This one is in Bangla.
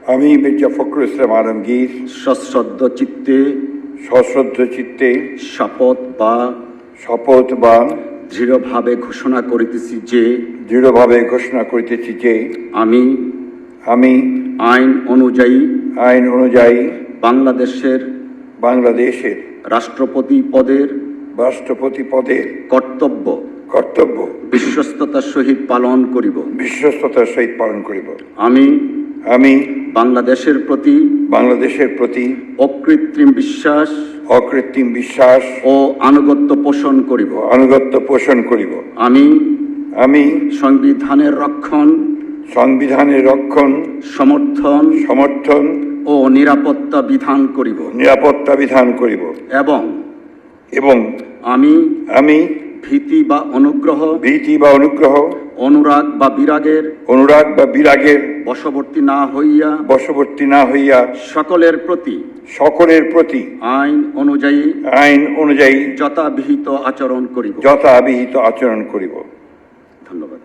আমি মির্জা ফখরুল ইসলাম আলমগীর সশ্রদ্ধ চিত্তে শপথ বা দৃঢ়ভাবে ঘোষণা করিতেছি যে আমি আইন অনুযায়ী বাংলাদেশের রাষ্ট্রপতি পদের কর্তব্য বিশ্বস্ততার সহিত পালন করিব। আমি বাংলাদেশের প্রতি অকৃত্রিম বিশ্বাস ও আনুগত্য পোষণ করিব। আমি সংবিধানের রক্ষণ সমর্থন ও নিরাপত্তা বিধান করিব এবং আমি ভীতি বা অনুগ্রহ অনুরাগ বা বিরাগের বশবর্তী না হইয়া সকলের প্রতি আইন অনুযায়ী যথাবিহিত আচরণ করিব। ধন্যবাদ।